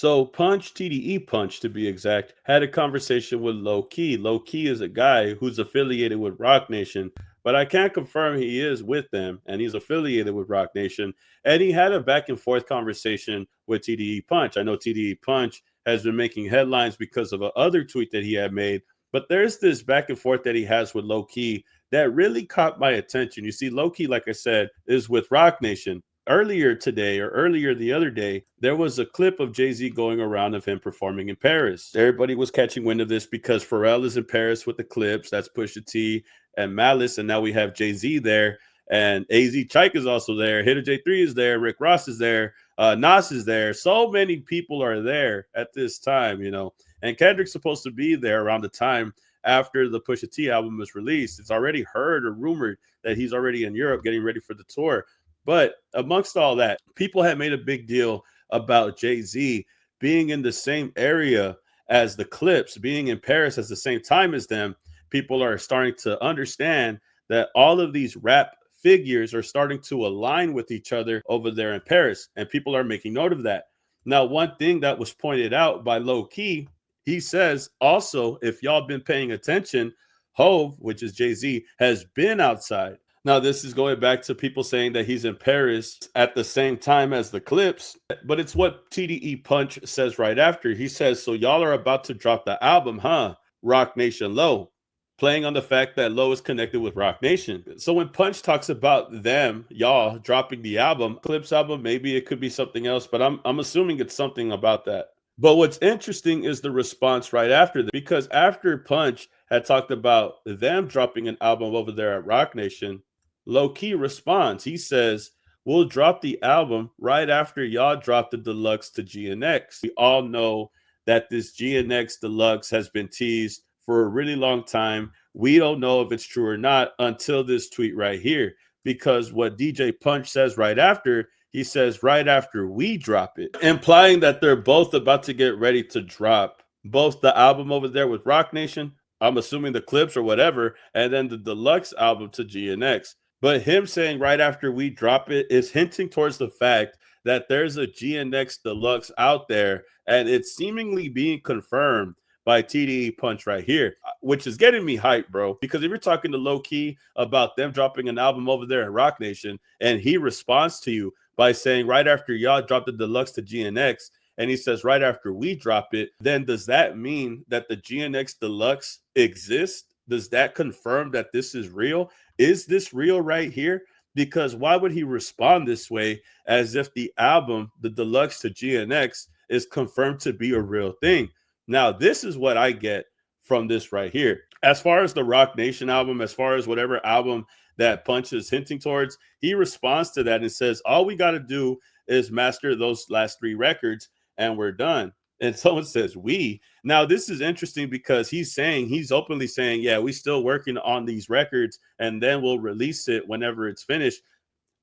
So Punch, TDE Punch to be exact, had a conversation with Low Key. Low Key is a guy who's affiliated with Rock Nation, but I can't confirm he is with them and he's affiliated with Rock Nation. And he had a back and forth conversation with TDE Punch. I know TDE Punch has been making headlines because of a other tweet that he had made, but there's this back and forth that he has with Low Key that really caught my attention. You see, Low Key, like I said, is with Rock Nation. Earlier today or earlier the other day, there was a clip of Jay-Z going around of him performing in Paris. Everybody was catching wind of this because Pharrell is in Paris with the Clips. That's Pusha T and Malice. And now we have Jay-Z there. And AZ Chike is also there. Hitter J3 is there. Rick Ross is there. Nas is there. So many people are there at this time, you know. And Kendrick's supposed to be there around the time after the Pusha T album was released. It's already heard or rumored that he's already in Europe getting ready for the tour. But amongst all that, people had made a big deal about Jay-Z being in the same area as the Clips, being in Paris at the same time as them. People are starting to understand that all of these rap figures are starting to align with each other over there in Paris, and people are making note of that. Now, one thing that was pointed out by Low Key, he says also, if y'all been paying attention, Hove, which is Jay-Z, has been outside. Now, this is going back to people saying that he's in Paris at the same time as the Clips, but it's what TDE Punch says right after. He says, so y'all are about to drop the album, huh? Rock Nation Low, playing on the fact that Low is connected with Rock Nation. So when Punch talks about them, y'all dropping the album, Clips album, maybe it could be something else, but I'm assuming it's something about that. But what's interesting is the response right after that, because after Punch had talked about them dropping an album over there at Rock Nation, Low Key responds. He says, we'll drop the album right after y'all drop the Deluxe to GNX. We all know that this GNX Deluxe has been teased for a really long time. We don't know if it's true or not until this tweet right here, because what DJ Punch says right after, he says right after we drop it, implying that they're both about to get ready to drop both the album over there with Rock Nation, I'm assuming the Clips or whatever, and then the Deluxe album to GNX. But him saying right after we drop it is hinting towards the fact that there's a GNX Deluxe out there, and it's seemingly being confirmed by TDE Punch right here, which is getting me hyped, bro. Because if you're talking to Low Key about them dropping an album over there at Rock Nation, and he responds to you by saying right after y'all drop the Deluxe to GNX, and he says right after we drop it, then does that mean that the GNX Deluxe exists? Does that confirm that this is real? Is this real right here? Because why would he respond this way as if the album, the Deluxe to GNX, is confirmed to be a real thing? Now, this is what I get from this right here. As far as the Rock Nation album, as far as whatever album that Punch is hinting towards, he responds to that and says, all we got to do is master those last 3 records and we're done. And someone says we. Now, this is interesting because he's openly saying, yeah, we still working on these records and then we'll release it whenever it's finished.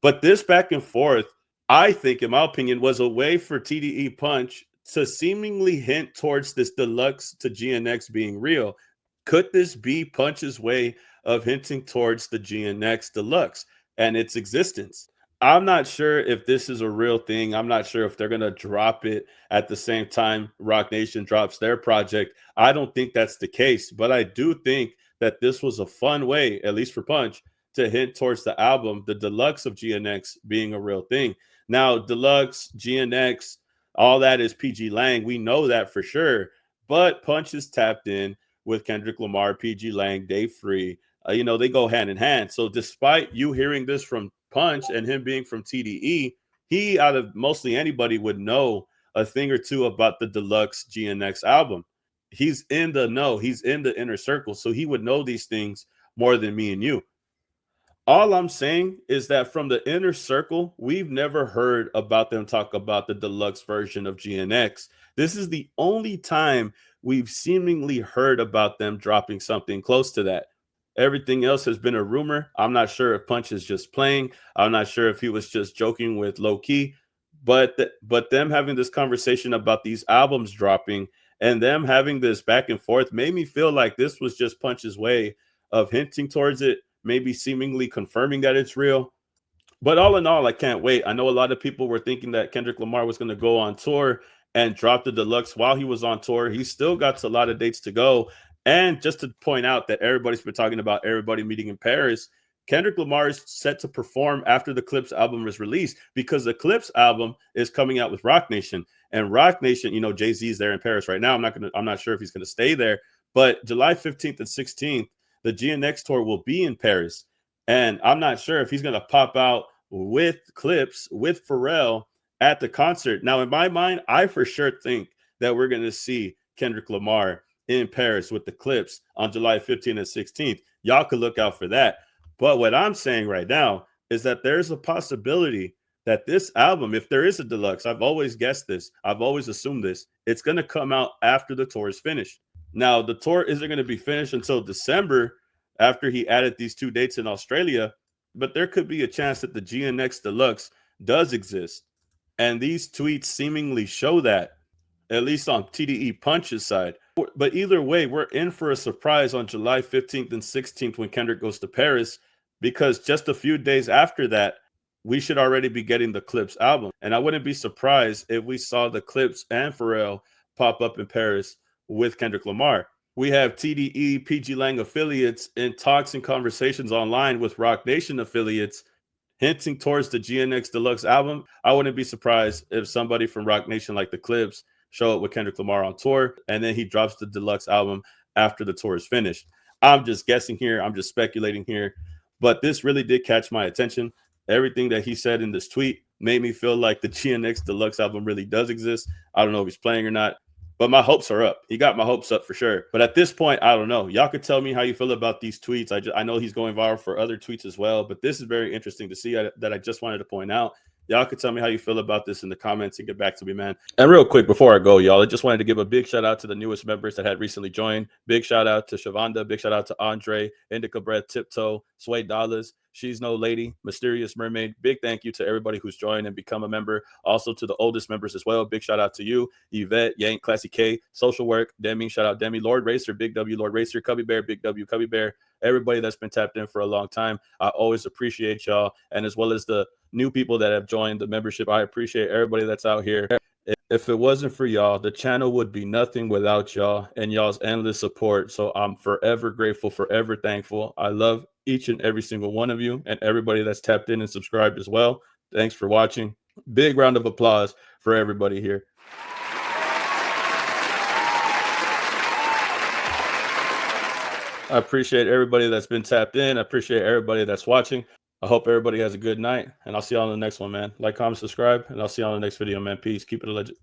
But this back and forth, I think, in my opinion, was a way for TDE Punch to seemingly hint towards this Deluxe to GNX being real. Could this be Punch's way of hinting towards the GNX Deluxe and its existence? I'm not sure if this is a real thing. I'm not sure if they're going to drop it at the same time Rock Nation drops their project. I don't think that's the case, but I do think that this was a fun way, at least for Punch, to hint towards the album, the Deluxe of GNX being a real thing. Now, Deluxe, GNX, all that is PG Lang. We know that for sure, but Punch is tapped in with Kendrick Lamar, PG Lang, Dave Free. They go hand in hand. So despite you hearing this from Punch and him being from TDE, he, out of mostly anybody, would know a thing or two about the Deluxe GNX album. He's in the know. He's in the inner circle. So he would know these things more than me and you. All I'm saying is that from the inner circle, we've never heard about them talk about the Deluxe version of GNX. This is the only time we've seemingly heard about them dropping something close to that. Everything else has been a rumor. I'm not sure if Punch is just playing. I'm not sure if he was just joking with Low Key. But them having this conversation about these albums dropping and them having this back and forth made me feel like this was just Punch's way of hinting towards it, maybe seemingly confirming that it's real. But all in all, I can't wait. I know a lot of people were thinking that Kendrick Lamar was going to go on tour and dropped the Deluxe while he was on tour. He still got a lot of dates to go. And just to point out that everybody's been talking about everybody meeting in Paris, Kendrick Lamar is set to perform after the Clips album is released, because the Clips album is coming out with Roc Nation. And Roc Nation, you know, Jay-Z's there in Paris right now. I'm not sure if he's gonna stay there, but July 15th and 16th, the GNX tour will be in Paris. And I'm not sure if he's gonna pop out with Clips, with Pharrell at the concert. Now, in my mind, I for sure think that we're gonna see Kendrick Lamar in Paris with the Clips on July 15th and 16th. Y'all could look out for that. But what I'm saying right now is that there's a possibility that this album, if there is a Deluxe, I've always guessed this, I've always assumed this, it's going to come out after the tour is finished. Now, the tour isn't going to be finished until December, after he added these 2 dates in Australia, but there could be a chance that the GNX Deluxe does exist. And these tweets seemingly show that, at least on TDE Punch's side. But either way, we're in for a surprise on July 15th and 16th when Kendrick goes to Paris, because just a few days after that, we should already be getting the Clips album. And I wouldn't be surprised if we saw the Clips and Pharrell pop up in Paris with Kendrick Lamar. We have TDE, PG Lang affiliates in talks and conversations online with Roc Nation affiliates, hinting towards the GNX Deluxe album. I wouldn't be surprised if somebody from Roc Nation, like the Clips, show up with Kendrick Lamar on tour, and then he drops the Deluxe album after the tour is finished. I'm just guessing here. I'm just speculating here. But this really did catch my attention. Everything that he said in this tweet made me feel like the GNX Deluxe album really does exist. I don't know if he's playing or not, but my hopes are up. He got my hopes up for sure. But at this point, I don't know. Y'all could tell me how you feel about these tweets. I know he's going viral for other tweets as well, but this is very interesting to see that I just wanted to point out. Y'all could tell me how you feel about this in the comments and get back to me, man. And real quick, before I go, y'all, I just wanted to give a big shout out to the newest members that had recently joined. Big shout out to Shavonda. Big shout out to Andre, Indica Breath, Tiptoe, Sway Dollars, She's No Lady, Mysterious Mermaid. Big thank you to everybody who's joined and become a member. Also to the oldest members as well. Big shout out to you, Yvette, Yank, Classy K, Social Work, Demi, shout out Demi, Lord Racer, Big W, Lord Racer, Cubby Bear, Big W, Cubby Bear. Everybody that's been tapped in for a long time. I always appreciate y'all. And as well as the new people that have joined the membership, I appreciate everybody that's out here. If it wasn't for y'all, the channel would be nothing without y'all and y'all's endless support. So I'm forever grateful, forever thankful. I love each and every single one of you and everybody that's tapped in and subscribed as well. Thanks for watching. Big round of applause for everybody here. I appreciate everybody that's been tapped in. I appreciate everybody that's watching. I hope everybody has a good night, and I'll see y'all on the next one, man. Like, comment, subscribe, and I'll see y'all on the next video, man. Peace. Keep it legit.